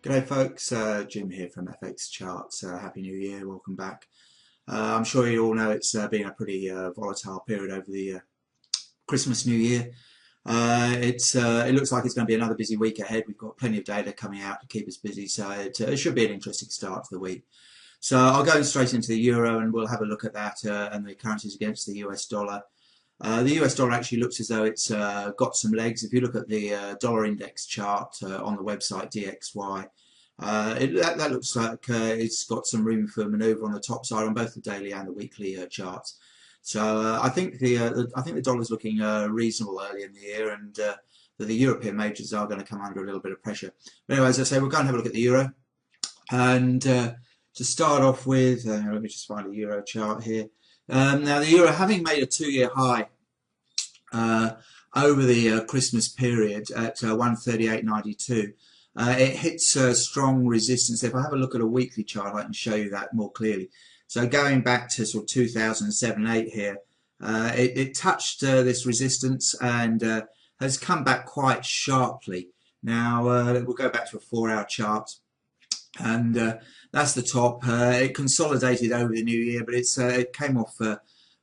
G'day folks, Jim here from FX Charts. Happy New Year, welcome back. I'm sure you all know it's been a pretty volatile period over the Christmas New Year. It looks like it's going to be another busy week ahead. We've got plenty of data coming out to keep us busy, so it should be an interesting start to the week. So I'll go straight into the euro and we'll have a look at that and the currencies against the US dollar. The US dollar actually looks as though it's got some legs. If you look at the dollar index chart on the website DXY, that looks like it's got some room for manoeuvre on the top side on both the daily and the weekly charts. So I think the dollar's looking reasonable early in the year, and that the European majors are going to come under a little bit of pressure. But anyway, as I say, we're going to have a look at the euro, and to start off with, let me just find a euro chart here. Now the euro, having made a 2-year high over the Christmas period at 138.92, it hits strong resistance. If I have a look at a weekly chart, I can show you that more clearly. So going back to sort of 2007-8 here, it touched this resistance and has come back quite sharply. Now we'll go back to a 4-hour chart, and that's the top. It consolidated over the new year, but it came off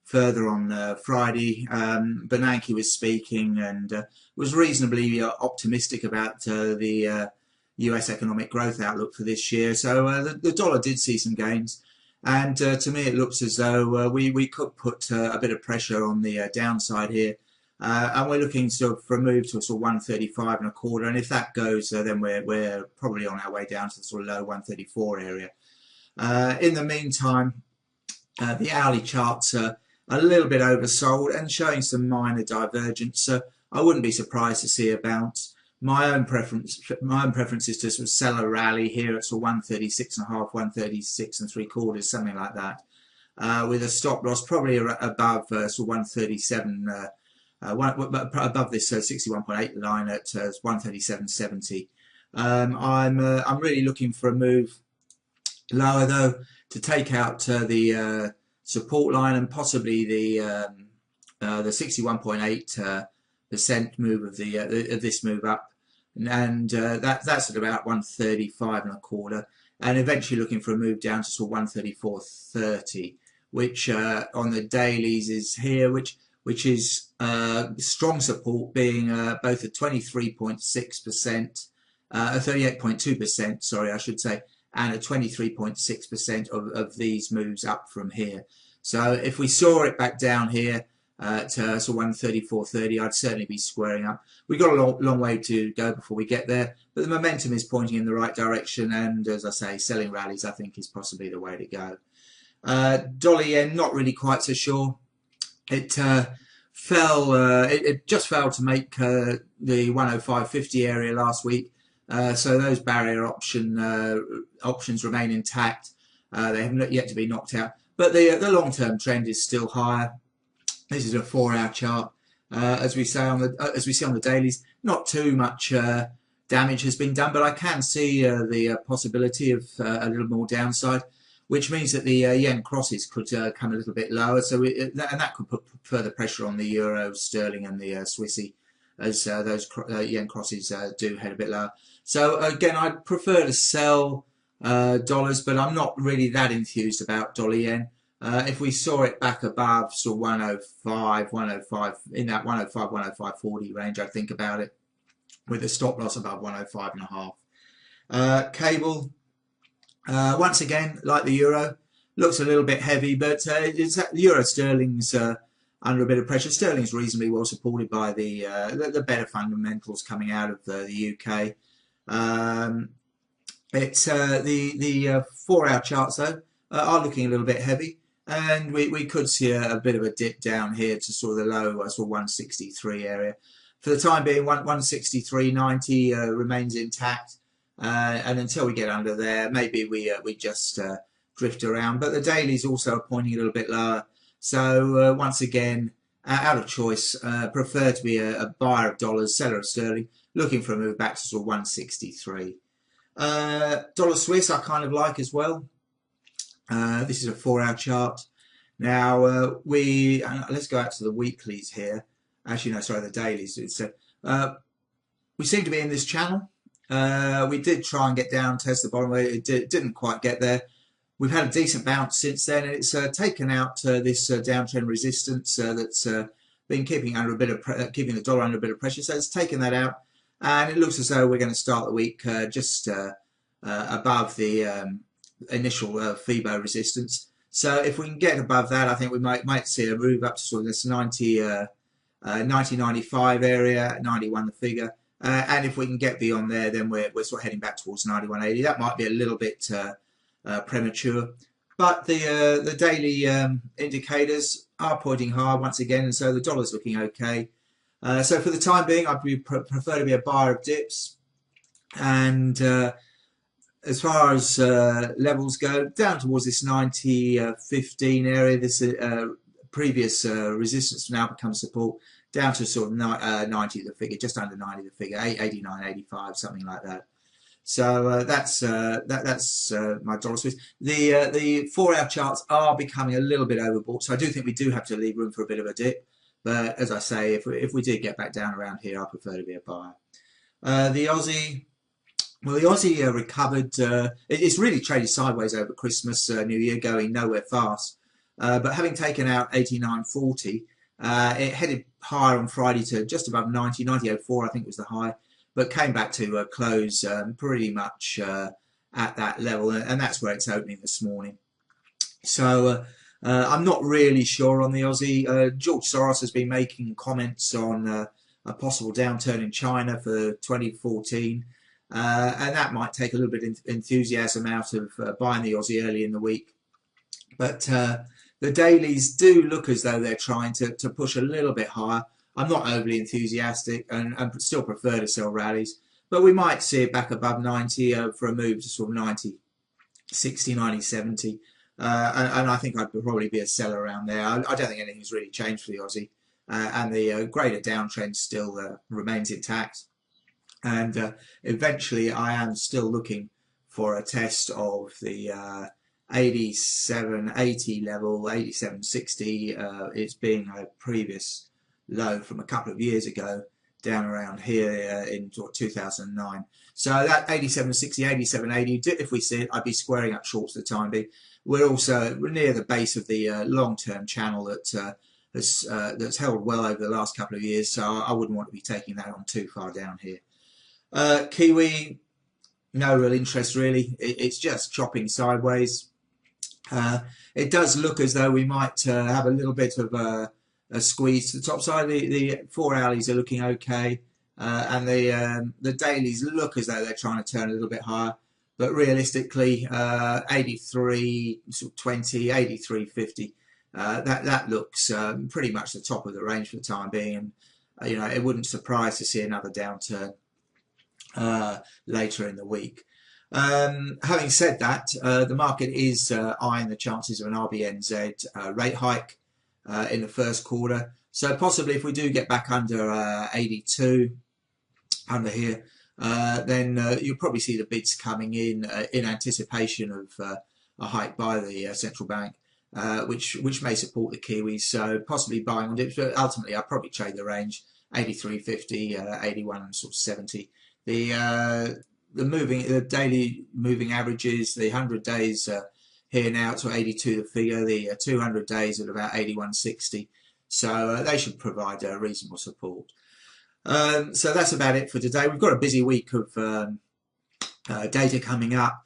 further on Friday. Bernanke was speaking and was reasonably optimistic about the US economic growth outlook for this year. So the dollar did see some gains, and to me it looks as though we could put a bit of pressure on the downside here. And we're looking for a move to a sort of 135.25, and if that goes, then we're probably on our way down to the sort of low 134 area. In the meantime, the hourly charts are a little bit oversold and showing some minor divergence. So I wouldn't be surprised to see a bounce. My own preference is to sort of sell a rally here at sort of 136.5, 136.75, something like that, with a stop loss probably above sort of 137. Above this 61.8 line at 137.70. I'm really looking for a move lower though to take out the support line and possibly the 61.8% move of this move up, and that's at about 135.25, and eventually looking for a move down to sort of 134.30, which on the dailies is here, which is strong support, being both a 23.6%, 38.2%, sorry, I should say, and a 23.6% of these moves up from here. So if we saw it back down here to so 134.30, I'd certainly be squaring up. We've got a long way to go before we get there, but the momentum is pointing in the right direction, and as I say, selling rallies I think is possibly the way to go. Dollar yen, not really quite so sure. It fell. It just failed to make the 105.50 area last week. So those barrier options remain intact. They haven't yet to be knocked out. But the long-term trend is still higher. This is a 4-hour chart. As we see on the dailies, not too much damage has been done, but I can see the possibility of a little more downside, which means that the yen crosses could come a little bit lower. So and that could put further pressure on the euro, sterling, and the Swissy, as those yen crosses do head a bit lower. So again, I'd prefer to sell dollars, but I'm not really that enthused about dollar yen. If we saw it back above sort of 105, in that 105, 105.40 range, I'd think about it, with a stop loss above 105.5. Cable, once again, like the euro, looks a little bit heavy, but euro sterling's under a bit of pressure. Sterling's reasonably well supported by the better fundamentals coming out of the UK. It's the 4-hour charts though are looking a little bit heavy, and we could see a bit of a dip down here to sort of the low sort of 163 area. For the time being, 163.90 remains intact, and until we get under there, maybe we just drift around. But the dailies also are pointing a little bit lower. So once again, out of choice, prefer to be a buyer of dollars, seller of sterling, looking for a move back to sort of 163. Dollar Swiss I kind of like as well. This is a 4-hour chart. Now let's go out to the weeklies here. Actually, no, sorry, the dailies. We seem to be in this channel. We did try and get down, test the bottom, where it didn't quite get there. We've had a decent bounce since then, and it's taken out this downtrend resistance that's been keeping under a bit of keeping the dollar under a bit of pressure. So it's taken that out, and it looks as though we're going to start the week just above the initial FIBO resistance. So if we can get above that, I think we might see a move up to sort of this 90.95 area, 91 the figure. And if we can get beyond there, then we're sort of heading back towards 91.80. That might be a little bit premature, but the daily indicators are pointing higher once again, and so the dollar's looking okay. So for the time being, I'd prefer to be a buyer of dips. And as far as levels go, down towards this 90.15 area, this previous resistance now becomes support, down to sort of 90 the figure, just under 90 the figure, 89.85, something like that. So that's my dollar Swiss. The 4-hour charts are becoming a little bit overbought, so I do think we do have to leave room for a bit of a dip. But as I say, if we did get back down around here, I prefer to be a buyer. The Aussie. Well, the Aussie recovered. It's really traded sideways over Christmas, New Year, going nowhere fast. But having taken out 89.40, it headed higher on Friday to just above 90, 90.04 I think was the high, but came back to close pretty much at that level, and that's where it's opening this morning. So I'm not really sure on the Aussie. George Soros has been making comments on a possible downturn in China for 2014. And that might take a little bit of enthusiasm out of buying the Aussie early in the week. But the dailies do look as though they're trying to push a little bit higher. I'm not overly enthusiastic and still prefer to sell rallies. But we might see it back above 90 for a move to sort of 90, 60, 90, 70. And I think I'd probably be a seller around there. I don't think anything's really changed for the Aussie. And the greater downtrend still remains intact. And eventually I am still looking for a test of the 87.80 level, 87.60. It's being a previous low from a couple of years ago, down around here in 2009. So that 87.60, 87.80, if we see it, I'd be squaring up shorts for the time being. We're near the base of the long-term channel that that's held well over the last couple of years, so I wouldn't want to be taking that on too far down here. Kiwi, no real interest really. It's just chopping sideways. It does look as though we might have a little bit of a squeeze to the top side. The 4 hourlies are looking okay, and the dailies look as though they're trying to turn a little bit higher. But realistically, 83.20, 83.50, that looks pretty much the top of the range for the time being. And it wouldn't surprise to see another downturn later in the week. Having said that, the market is eyeing the chances of an RBNZ rate hike in the first quarter. So possibly if we do get back under 82, under here, then you'll probably see the bids coming in anticipation of a hike by the central bank, which may support the Kiwis. So possibly buying on dips, but ultimately I'll probably trade the range 83.50, 81 and sort of 70. The daily moving averages, the 100 days here now to 82 the figure, the 200 days at about 81.60. So they should provide reasonable support. So that's about it for today. We've got a busy week of data coming up.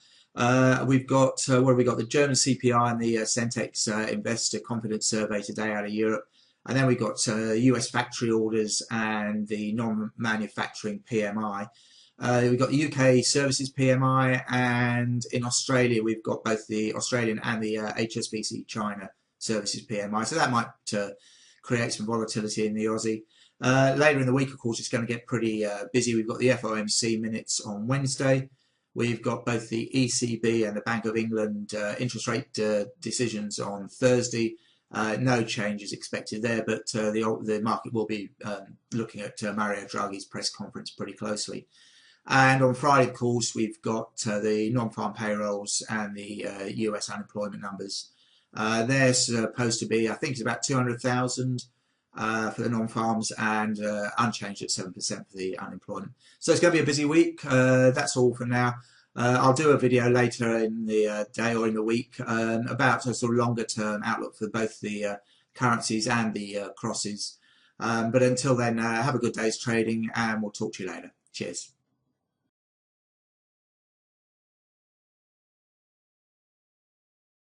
We've got what have we got? The German CPI and the Centex Investor Confidence Survey today out of Europe, and then we've got US factory orders and the non-manufacturing PMI. We've got the UK services PMI, and in Australia we've got both the Australian and the HSBC China services PMI. So that might create some volatility in the Aussie. Later in the week, of course, it's going to get pretty busy. We've got the FOMC minutes on Wednesday. We've got both the ECB and the Bank of England interest rate decisions on Thursday. No changes expected there, but the market will be looking at Mario Draghi's press conference pretty closely. And on Friday, of course, we've got the non-farm payrolls and the US unemployment numbers. They're supposed to be, I think it's about 200,000. for the non-farms, and unchanged at 7% for the unemployment. So it's going to be a busy week. That's all for now. I'll do a video later in the day or in the week about a sort of longer term outlook for both the currencies and the crosses. But until then, have a good day's trading, and we'll talk to you later. Cheers.